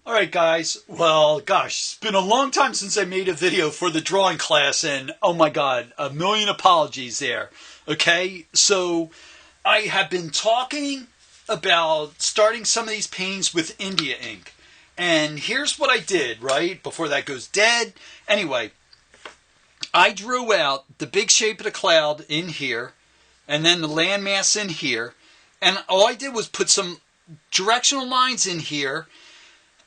Alright guys, well gosh, it's been a long time since I made a video for the drawing class and oh my god, a million apologies there. Okay, so I have been talking about starting some of these paintings with India ink. And here's what I did, right, before that goes dead. Anyway, I drew out the big shape of the cloud in here and then the landmass in here. And all I did was put some directional lines in here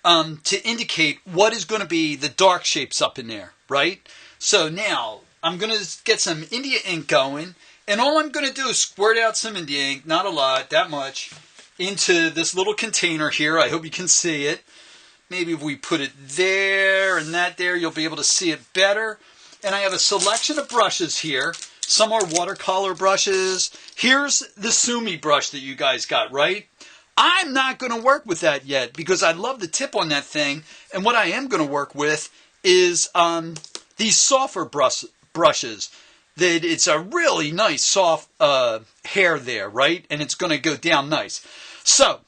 to indicate what is going to be the dark shapes up in there, right? So now I'm going to get some India ink going, and all I'm going to do is squirt out some India ink, not a lot, that much, into this little container here. I hope you can see it. Maybe if we put it there and that there, you'll be able to see it better. And I have a selection of brushes here. Some are watercolor brushes. Here's the Sumi brush that you guys got, right? I'm not going to work with that yet because I love the tip on that thing. And what I am going to work with is these softer brushes. That it's a really nice soft hair there, right? And it's going to go down nice. So,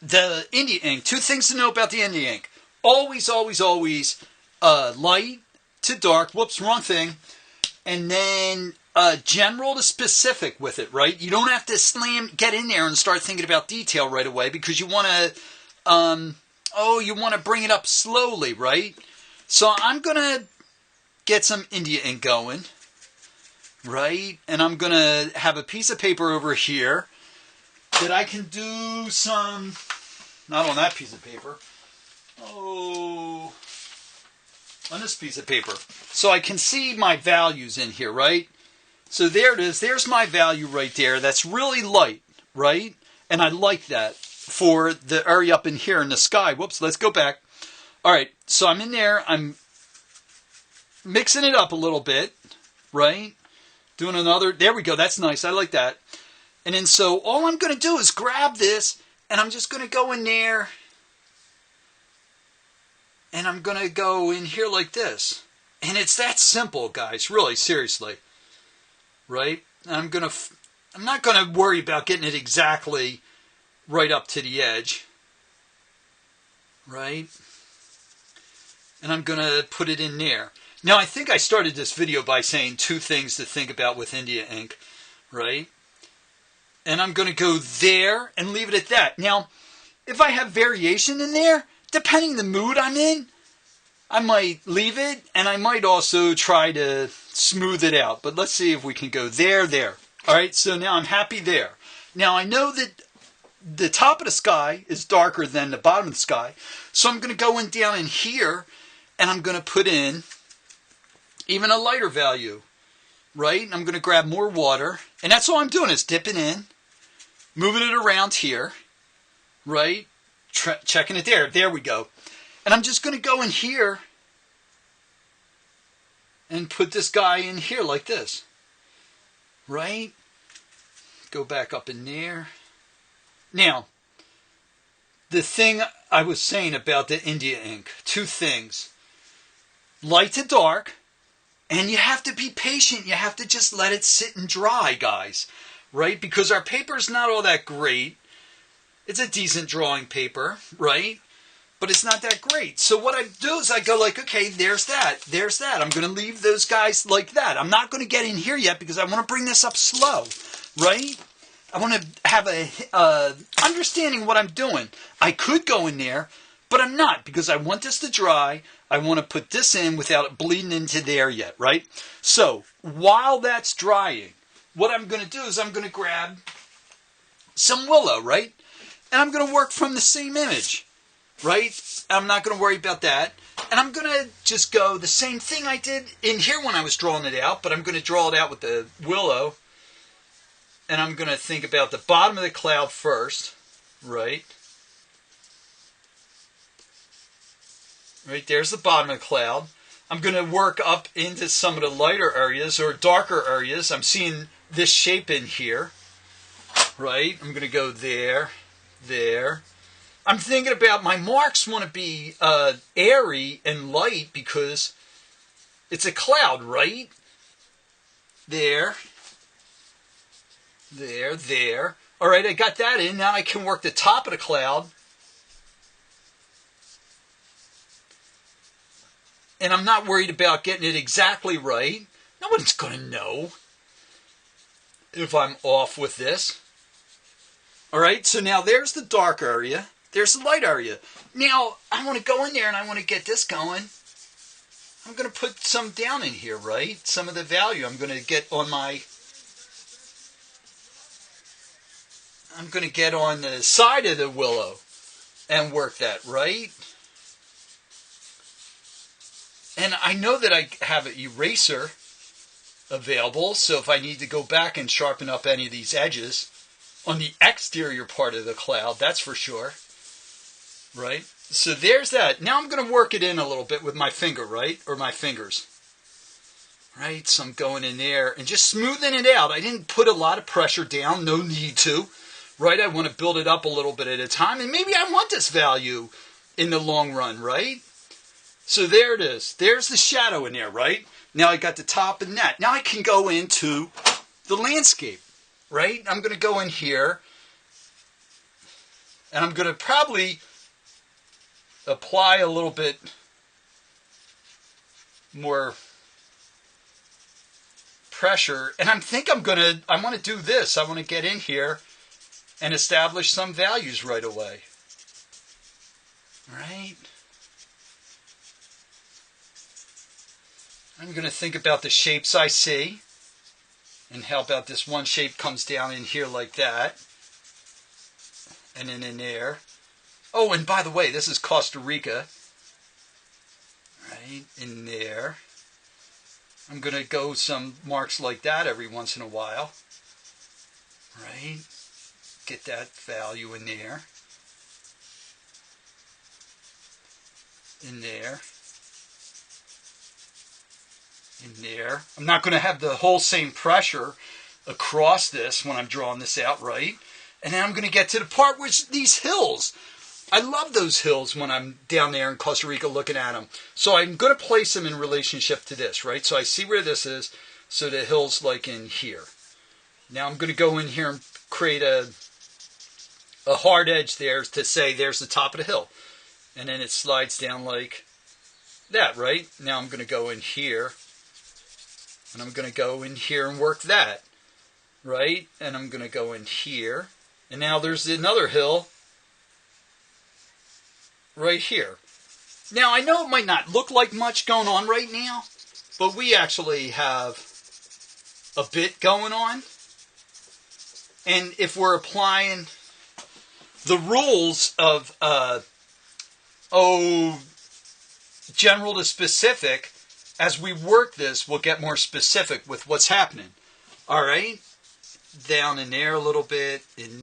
the India ink. Two things to know about the India ink. Always, always, always light to dark. Whoops, wrong thing. And then general to specific with it, right? You don't have to get in there and start thinking about detail right away because you want to, you want to bring it up slowly, right? So I'm going to get some India ink going, right? And I'm going to have a piece of paper over here that I can do some, not on that piece of paper, on this piece of paper. So I can see my values in here, right? So there it is. There's my value right there. That's really light, right? And I like that for the area up in here in the sky. Whoops, let's go back. All right, so I'm in there. I'm mixing it up a little bit, right? Doing another. There we go. That's nice. I like that. And then so all I'm going to do is grab this, and I'm just going to go in there. And I'm going to go in here like this. And it's that simple, guys. Really, seriously. Right? I'm not going to worry about getting it exactly right up to the edge. Right? And I'm going to put it in there. Now, I think I started this video by saying two things to think about with India ink. Right? And I'm going to go there and leave it at that. Now, if I have variation in there, depending the mood I'm in, I might leave it, and I might also try to smooth it out. But let's see if we can go there. All right, so now I'm happy there. Now I know that the top of the sky is darker than the bottom of the sky, so I'm going to go down in here, and I'm going to put in even a lighter value, right? I'm going to grab more water, and that's all I'm doing is dipping in, moving it around here, right? Checking it there. There we go. And I'm just going to go in here and put this guy in here like this. Right? Go back up in there. Now, the thing I was saying about the India ink. Two things. Light to dark. And you have to be patient. You have to just let it sit and dry, guys. Right? Because our paper is not all that great. It's a decent drawing paper, right? But it's not that great. So what I do is I go like, okay, there's that. I'm going to leave those guys like that. I'm not going to get in here yet because I want to bring this up slow, right? I want to have a understanding of what I'm doing. I could go in there, but I'm not because I want this to dry. I want to put this in without it bleeding into there yet, right? So while that's drying, what I'm going to do is I'm going to grab some willow, right? And I'm going to work from the same image, right? I'm not going to worry about that. And I'm going to just go the same thing I did in here when I was drawing it out, but I'm going to draw it out with the willow. And I'm going to think about the bottom of the cloud first, right? Right, there's the bottom of the cloud. I'm going to work up into some of the lighter areas or darker areas. I'm seeing this shape in here, right? I'm going to go there. I'm thinking about my marks want to be airy and light because it's a cloud, right? There. All right, I got that in. Now I can work the top of the cloud and I'm not worried about getting it exactly right. No one's going to know if I'm off with this. All right, so now there's the dark area. There's the light area. Now, I want to go in there and I want to get this going. I'm going to put some down in here, right? Some of the value I'm going to get on the side of the willow and work that, right? And I know that I have an eraser available, so if I need to go back and sharpen up any of these edges on the exterior part of the cloud, that's for sure, right? So there's that. Now I'm going to work it in a little bit with my finger, right? Or my fingers, right? So I'm going in there and just smoothing it out. I didn't put a lot of pressure down, no need to, right? I want to build it up a little bit at a time, and maybe I want this value in the long run, right? So there it is. There's the shadow in there, right? Now I got the top and that. Now I can go into the landscape, right? I'm going to go in here, and I'm going to probably apply a little bit more pressure. And I want to do this. I want to get in here and establish some values right away. All right? I'm going to think about the shapes I see, and how about this one shape comes down in here like that, and then in there. Oh, and by the way, this is Costa Rica, right, in there. I'm going to go some marks like that every once in a while, right, get that value in there, in there. In there. I'm not going to have the whole same pressure across this when I'm drawing this out, right? And then I'm going to get to the part where these hills. I love those hills when I'm down there in Costa Rica looking at them. So I'm going to place them in relationship to this, right? So I see where this is. So the hill's like in here. Now I'm going to go in here and create a hard edge there to say there's the top of the hill. And then it slides down like that, right? Now I'm going to go in here. And I'm going to go in here and work that, right? And I'm going to go in here. And now there's another hill right here. Now, I know it might not look like much going on right now, but we actually have a bit going on. And if we're applying the rules of, general to specific, as we work this, we'll get more specific with what's happening. All right? Down in there a little bit.